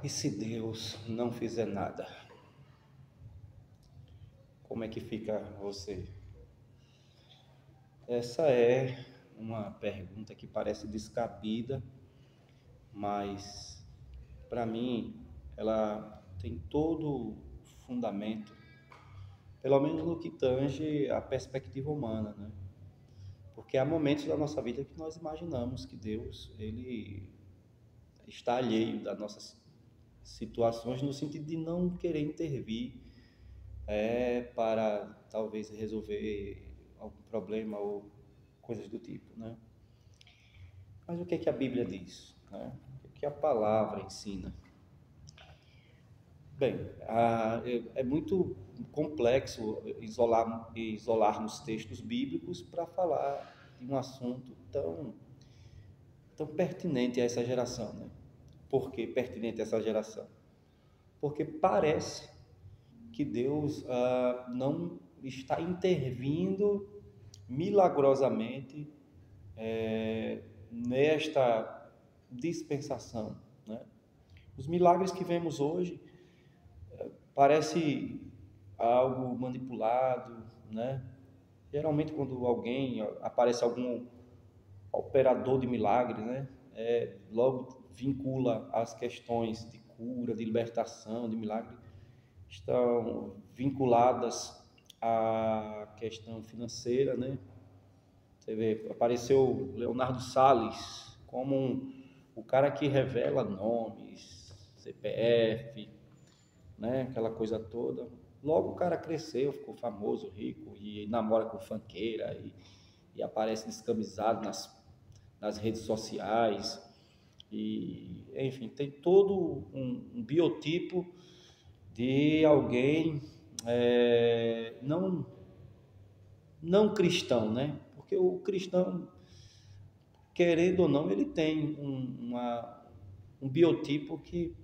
E se Deus não fizer nada? Como é que fica você? Essa é uma pergunta que parece descabida, mas para mim ela tem todo fundamento, pelo menos no que tange a perspectiva humana, né? Porque há momentos da nossa vida que nós imaginamos que Deus, ele está alheio das nossas situações no sentido de não querer intervir para talvez resolver algum problema ou coisas do tipo, né? Mas o que é que a Bíblia diz, né? O que a palavra ensina? Bem, é muito complexo isolarmos textos bíblicos para falar de um assunto tão pertinente a essa geração, né? Por que pertinente a essa geração? Porque parece que Deus não está intervindo milagrosamente nesta dispensação, né? Os milagres que vemos hoje parece algo manipulado, né? Geralmente quando aparece algum operador de milagre, né? Logo vincula as questões de cura, de libertação, de milagre, estão vinculadas à questão financeira, né? Você vê, apareceu Leonardo Salles como o cara que revela nomes, CPF, né? Aquela coisa toda. Logo o cara cresceu, ficou famoso, rico, e namora com funkeira, e aparece descamisado nas redes sociais. E, enfim, tem todo um biotipo de alguém não cristão, né? Porque o cristão, querendo ou não, ele tem um biotipo que,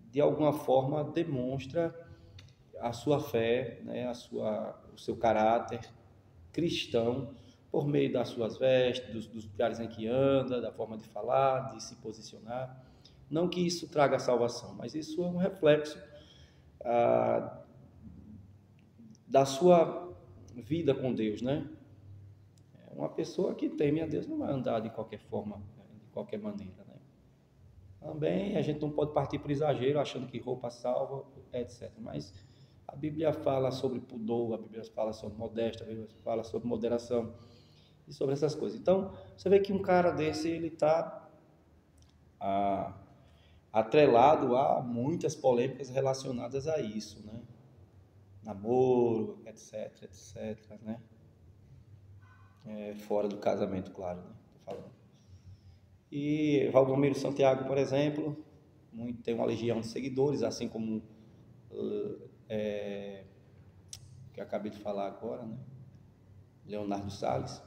de alguma forma, demonstra a sua fé, né? O seu caráter cristão, por meio das suas vestes, dos lugares em que anda, da forma de falar, de se posicionar. Não que isso traga salvação, mas isso é um reflexo ah, da sua vida com Deus, né? Uma pessoa que teme a Deus não vai andar de qualquer forma, de qualquer maneira, né? Também a gente não pode partir para o exagero, achando que roupa salva, etc. Mas a Bíblia fala sobre pudor, a Bíblia fala sobre modéstia, a Bíblia fala sobre moderação e sobre essas coisas. Então, você vê que um cara desse, ele está atrelado a muitas polêmicas relacionadas a isso, né? Namoro, etc, etc, né? Fora do casamento, claro, né? Tô falando. E Valdomiro Santiago, por exemplo, tem uma legião de seguidores, assim como que eu acabei de falar agora, né? Leonardo Salles,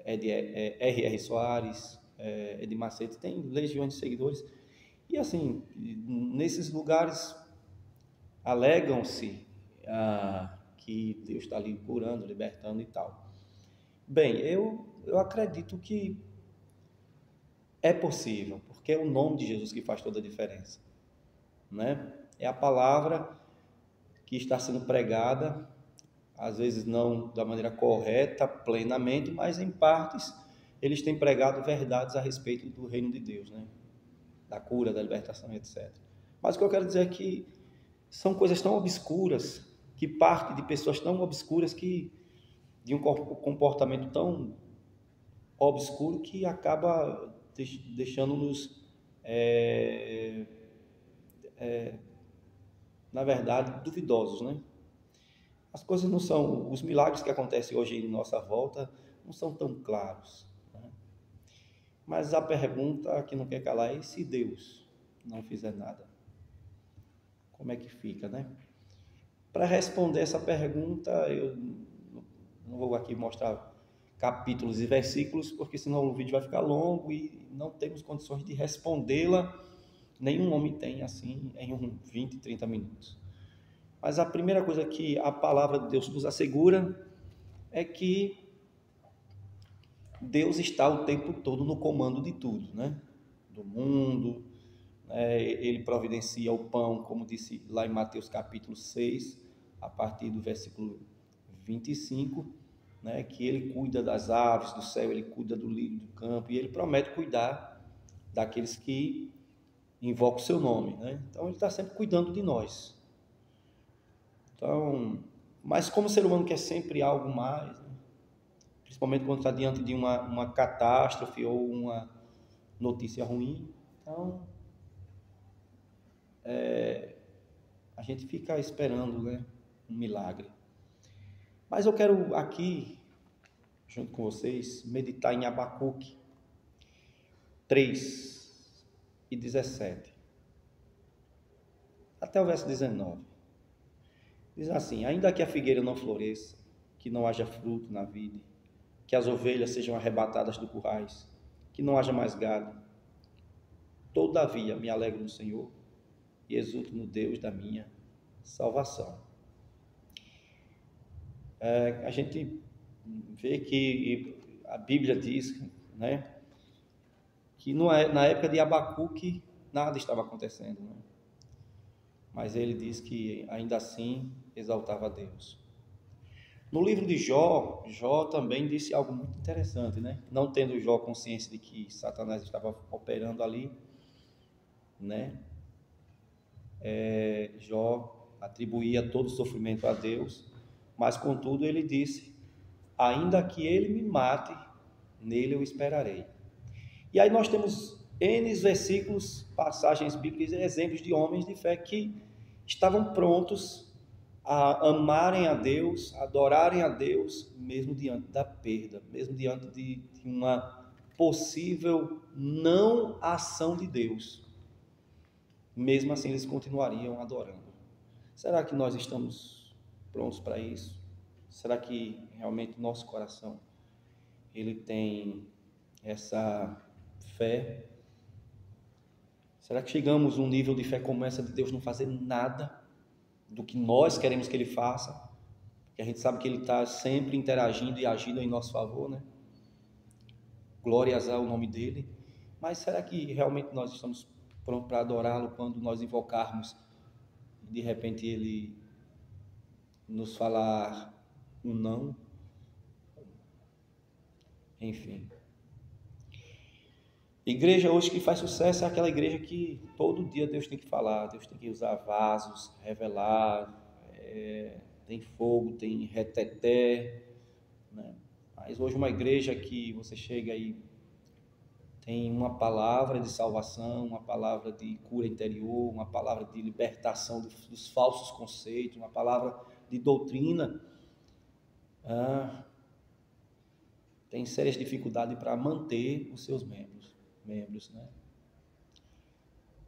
R.R. Soares, Edir Macedo, tem legiões de seguidores. E assim, nesses lugares alegam-se que Deus está ali curando, libertando e tal. Bem, eu acredito que é possível, porque é o nome de Jesus que faz toda a diferença, né? É a palavra que está sendo pregada, às vezes não da maneira correta, plenamente, mas em partes eles têm pregado verdades a respeito do reino de Deus, né? Da cura, da libertação, etc. Mas o que eu quero dizer é que são coisas tão obscuras, que parte de pessoas tão obscuras, que de um comportamento tão obscuro, que acaba deixando-nos, na verdade, duvidosos, né? As coisas não são, os milagres que acontecem hoje em nossa volta não são tão claros, né? Mas a pergunta que não quer calar é: e se Deus não fizer nada? Como é que fica, né? Para responder essa pergunta, eu não vou aqui mostrar capítulos e versículos, porque senão o vídeo vai ficar longo e não temos condições de respondê-la. Nenhum homem tem assim em 20, 30 minutos. Mas a primeira coisa que a palavra de Deus nos assegura é que Deus está o tempo todo no comando de tudo, né? Do mundo, Ele providencia o pão, como disse lá em Mateus capítulo 6, a partir do versículo 25, né, que ele cuida das aves do céu, ele cuida do lírio do campo, e ele promete cuidar daqueles que invocam o seu nome, né? Então ele está sempre cuidando de nós. Então, mas como o ser humano quer sempre algo mais, né? Principalmente quando está diante de uma catástrofe ou uma notícia ruim, então a gente fica esperando, né, um milagre. Mas eu quero aqui, junto com vocês, meditar em Abacuque 3:17, até o verso 19. Diz assim: ainda que a figueira não floresça, que não haja fruto na vide, que as ovelhas sejam arrebatadas do currais, que não haja mais gado, todavia me alegro no Senhor e exulto no Deus da minha salvação. A gente vê que a Bíblia diz, né, que na época de Abacuque nada estava acontecendo, né? Mas ele diz que ainda assim exaltava a Deus. No livro de Jó, Jó também disse algo muito interessante, né? Não tendo Jó consciência de que Satanás estava operando ali, né? Jó atribuía todo o sofrimento a Deus, mas contudo ele disse: ainda que ele me mate, nele eu esperarei. E aí nós temos N versículos, passagens bíblicas e exemplos de homens de fé que estavam prontos a amarem a Deus, adorarem a Deus, mesmo diante da perda, mesmo diante de uma possível não ação de Deus. Mesmo assim eles continuariam adorando. Será que nós estamos prontos para isso? Será que realmente nosso coração ele tem essa fé? Será que chegamos a um nível de fé como essa de Deus não fazer nada do que nós queremos que Ele faça? Porque a gente sabe que Ele está sempre interagindo e agindo em nosso favor, né? Glórias ao nome dEle. Mas será que realmente nós estamos prontos para adorá-lo quando nós invocarmos e de repente Ele nos falar um não? Enfim. Igreja hoje que faz sucesso é aquela igreja que todo dia Deus tem que falar, Deus tem que usar vasos, revelar, tem fogo, tem reteté, né? Mas hoje uma igreja que você chega e tem uma palavra de salvação, uma palavra de cura interior, uma palavra de libertação dos falsos conceitos, uma palavra de doutrina, tem sérias dificuldades para manter os seus membros, né?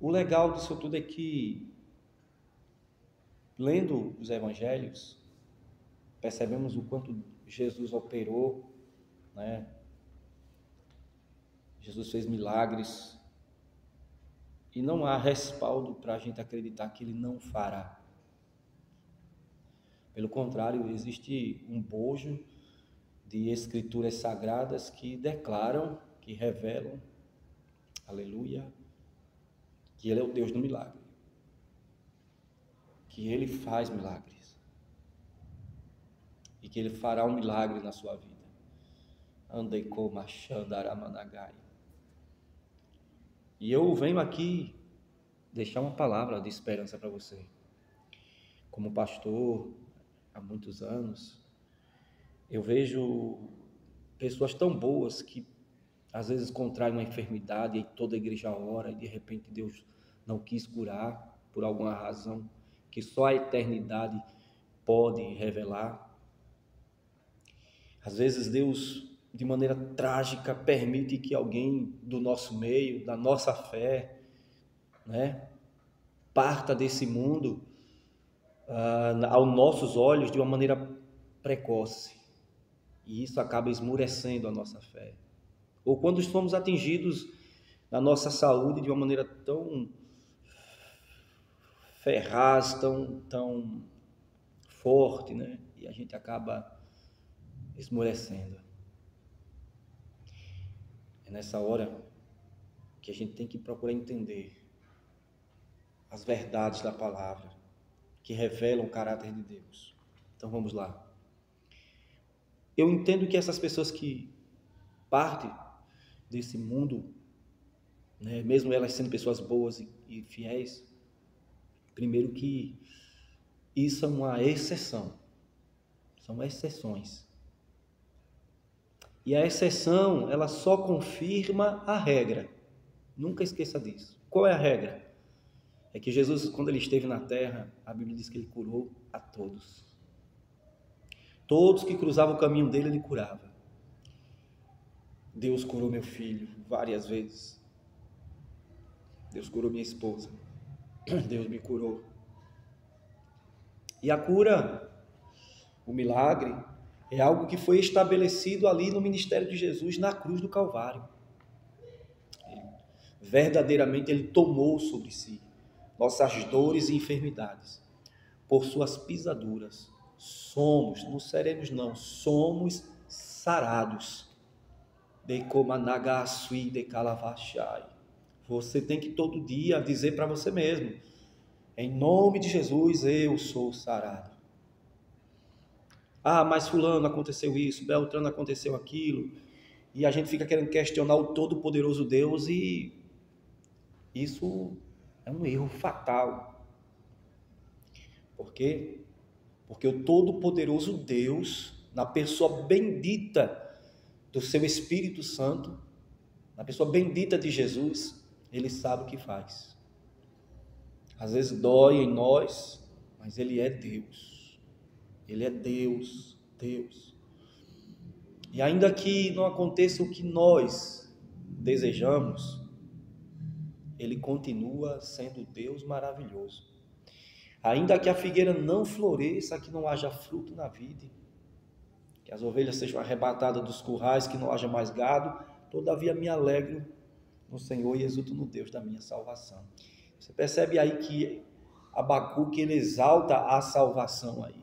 O legal disso tudo é que, lendo os evangelhos, percebemos o quanto Jesus operou, né? Jesus fez milagres e não há respaldo para a gente acreditar que Ele não fará. Pelo contrário, existe um bojo de escrituras sagradas que declaram, que revelam, aleluia, que Ele é o Deus do milagre, que Ele faz milagres e que Ele fará um milagre na sua vida. Andei como Xandaramanagai. E eu venho aqui deixar uma palavra de esperança para você. Como pastor há muitos anos, eu vejo pessoas tão boas que às vezes contraem uma enfermidade e toda a igreja ora e de repente Deus não quis curar por alguma razão que só a eternidade pode revelar. Às vezes Deus, de maneira trágica, permite que alguém do nosso meio, da nossa fé, né, parta desse mundo aos nossos olhos de uma maneira precoce. E isso acaba esmurecendo a nossa fé. Ou quando somos atingidos na nossa saúde de uma maneira tão ferraz, tão forte, né? E a gente acaba esmorecendo. É nessa hora que a gente tem que procurar entender as verdades da palavra, que revelam o caráter de Deus. Então vamos lá. Eu entendo que essas pessoas que partem desse mundo, né, mesmo elas sendo pessoas boas e fiéis, primeiro que isso é uma exceção, são exceções. E a exceção, ela só confirma a regra. Nunca esqueça disso. Qual é a regra? É que Jesus, quando ele esteve na terra, a Bíblia diz que ele curou a todos. Todos que cruzavam o caminho dele, ele curava. Deus curou meu filho várias vezes. Deus curou minha esposa. Deus me curou. E a cura, o milagre, é algo que foi estabelecido ali no ministério de Jesus na cruz do Calvário. Verdadeiramente ele tomou sobre si nossas dores e enfermidades. Por suas pisaduras somos, não seremos não, somos sarados. Você tem que todo dia dizer para você mesmo: em nome de Jesus eu sou sarado. Ah, mas fulano aconteceu isso, Beltrano aconteceu aquilo, e a gente fica querendo questionar o todo-poderoso Deus, e isso é um erro fatal. Por quê? Porque o todo-poderoso Deus, na pessoa bendita do seu Espírito Santo, na pessoa bendita de Jesus, ele sabe o que faz. Às vezes dói em nós, mas ele é Deus. Ele é Deus, Deus. E ainda que não aconteça o que nós desejamos, ele continua sendo Deus maravilhoso. Ainda que a figueira não floresça, que não haja fruto na vide, que as ovelhas sejam arrebatadas dos currais, que não haja mais gado, todavia me alegro no Senhor e exulto no Deus da minha salvação. Você percebe aí que Abacuque, ele exalta a salvação aí.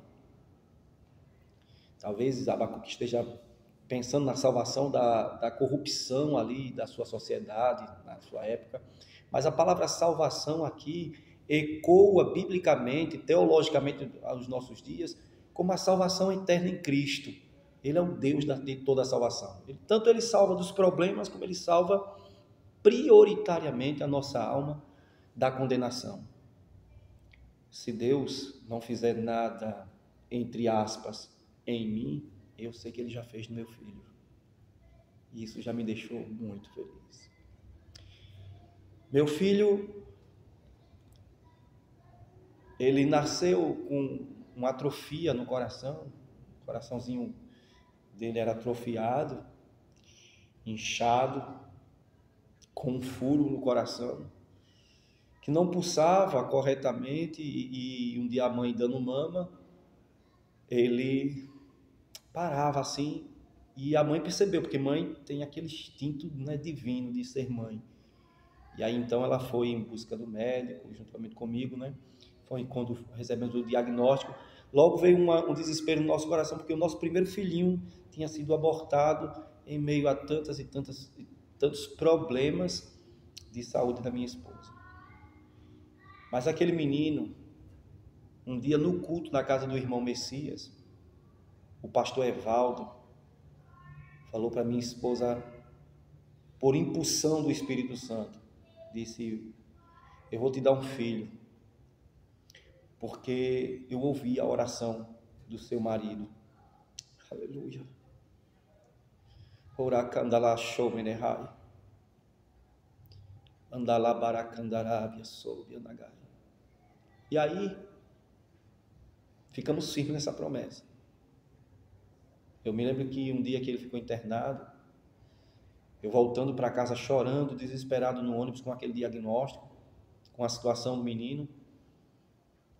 Talvez Abacuque esteja pensando na salvação da corrupção ali, da sua sociedade, na sua época, mas a palavra salvação aqui ecoa biblicamente, teologicamente aos nossos dias, como a salvação eterna em Cristo. Ele é o Deus de toda a salvação. Tanto ele salva dos problemas, como ele salva prioritariamente a nossa alma da condenação. Se Deus não fizer nada, entre aspas, em mim, eu sei que ele já fez no meu filho. E isso já me deixou muito feliz. Meu filho, ele nasceu com uma atrofia no coração, o coraçãozinho dele era atrofiado, inchado, com um furo no coração, que não pulsava corretamente, e um dia a mãe dando mama, ele parava assim, e a mãe percebeu, porque mãe tem aquele instinto, né, divino de ser mãe. E aí então ela foi em busca do médico, juntamente comigo, né? Foi quando recebemos o diagnóstico. Logo veio um desespero no nosso coração, porque o nosso primeiro filhinho tinha sido abortado em meio a tantos problemas de saúde da minha esposa. Mas aquele menino, um dia no culto na casa do irmão Messias, o pastor Evaldo falou para minha esposa, por impulsão do Espírito Santo, disse: eu vou te dar um filho, porque eu ouvi a oração do seu marido. Aleluia. Oracandala shomenehai. Andala baracandarabia sob anagai. E aí, ficamos firmes nessa promessa. Eu me lembro que um dia que ele ficou internado, eu voltando para casa chorando, desesperado no ônibus com aquele diagnóstico, com a situação do menino,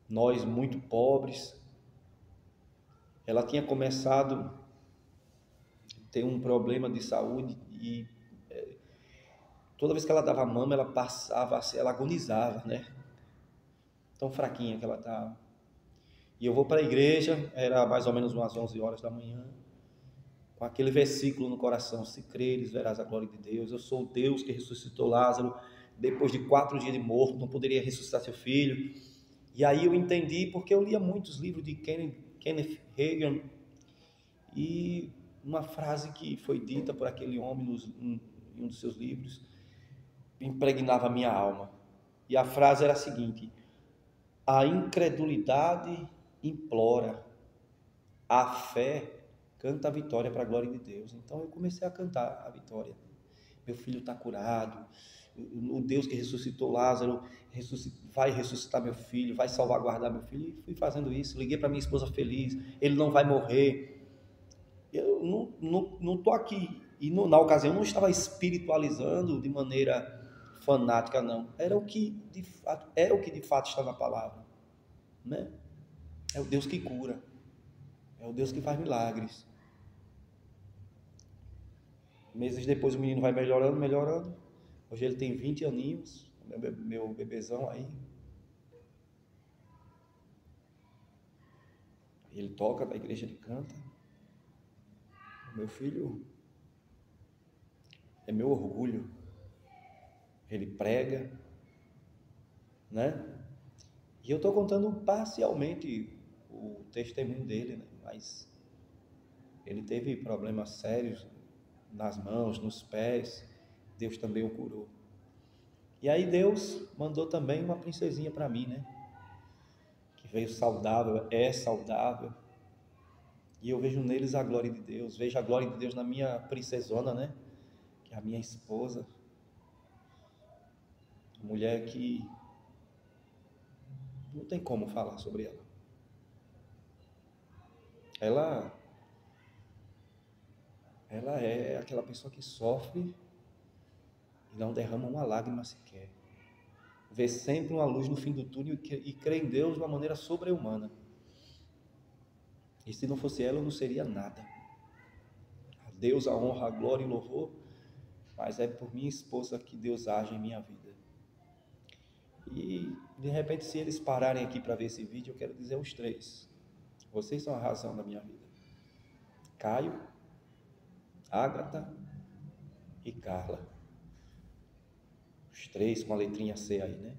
nós muito pobres. Ela tinha começado a ter um problema de saúde e toda vez que ela dava mama, ela passava, ela agonizava, né? Tão fraquinha que ela estava. E eu vou para a igreja, era mais ou menos umas 11 horas da manhã, com aquele versículo no coração: se creres, verás a glória de Deus. Eu sou o Deus que ressuscitou Lázaro depois de 4 dias de morto, não poderia ressuscitar seu filho. E aí eu entendi, porque eu lia muitos livros de Kenneth Hagin, e uma frase que foi dita por aquele homem em um dos seus livros impregnava a minha alma. E a frase era a seguinte: a incredulidade implora, a fé canta a vitória para a glória de Deus. Então eu comecei a cantar a vitória. Meu filho está curado, o Deus que ressuscitou Lázaro vai ressuscitar meu filho, vai salvaguardar meu filho. E fui fazendo isso, liguei para minha esposa feliz, ele não vai morrer. Eu não estou aqui, e na ocasião não estava espiritualizando de maneira fanática, não. Era o que de fato está na palavra, né? É o Deus que cura, é o Deus que faz milagres. Meses depois o menino vai melhorando. Hoje ele tem 20 aninhos, meu bebezão aí. Ele toca na igreja, ele canta. Meu filho é meu orgulho. Ele prega, né? E eu estou contando parcialmente o testemunho dele, né? Mas ele teve problemas sérios nas mãos, nos pés. Deus também o curou. E aí Deus mandou também uma princesinha para mim, né? Que veio saudável, é saudável. E eu vejo neles a glória de Deus. Vejo a glória de Deus na minha princesona, né? Que é a minha esposa. Mulher que não tem como falar sobre ela. Ela é aquela pessoa que sofre e não derrama uma lágrima sequer. Vê sempre uma luz no fim do túnel e crê em Deus de uma maneira sobre-humana. E se não fosse ela, eu não seria nada. A Deus a honra, a glória e o louvor, mas é por minha esposa que Deus age em minha vida. E de repente, se eles pararem aqui para ver esse vídeo, eu quero dizer aos 3: vocês são a razão da minha vida. Caio, Ágata e Carla. Os 3 com a letrinha C aí, né?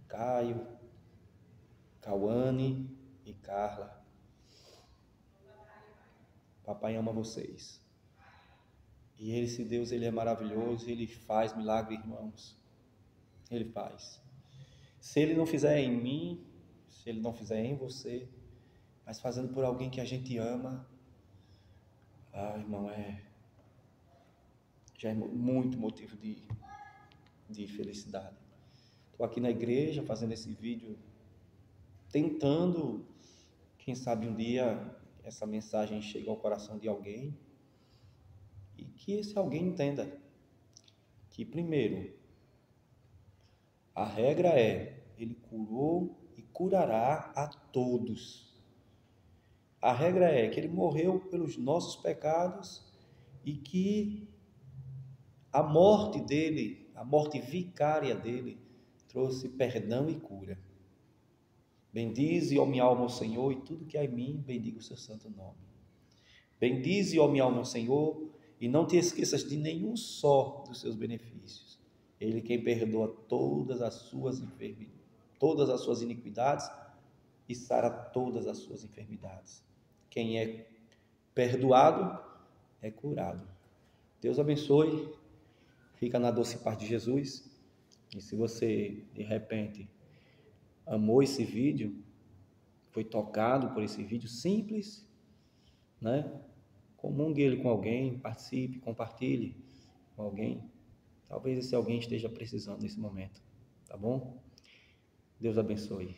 Caio, Cauane e Carla. Papai ama vocês. E esse Deus, ele é maravilhoso, ele faz milagre, irmãos. Ele faz. Se ele não fizer em mim, se ele não fizer em você, mas fazendo por alguém que a gente ama, irmão, já é muito motivo de felicidade. Estou aqui na igreja fazendo esse vídeo, tentando, quem sabe um dia essa mensagem chegue ao coração de alguém e que esse alguém entenda que, primeiro, a regra é: ele curou e curará a todos. A regra é que ele morreu pelos nossos pecados e que a morte dele, a morte vicária dele, trouxe perdão e cura. Bendize, ó minha alma, o Senhor, e tudo que há em mim, bendiga o seu santo nome. Bendize, ó minha alma, o Senhor, e não te esqueças de nenhum só dos seus benefícios. Ele quem perdoa todas as suas iniquidades e sara todas as suas enfermidades. Quem é perdoado é curado. Deus abençoe. Fica na doce paz de Jesus. E se você, de repente, amou esse vídeo, foi tocado por esse vídeo simples, né? Comungue ele com alguém, participe, compartilhe com alguém. Talvez esse alguém esteja precisando nesse momento, tá bom? Deus abençoe.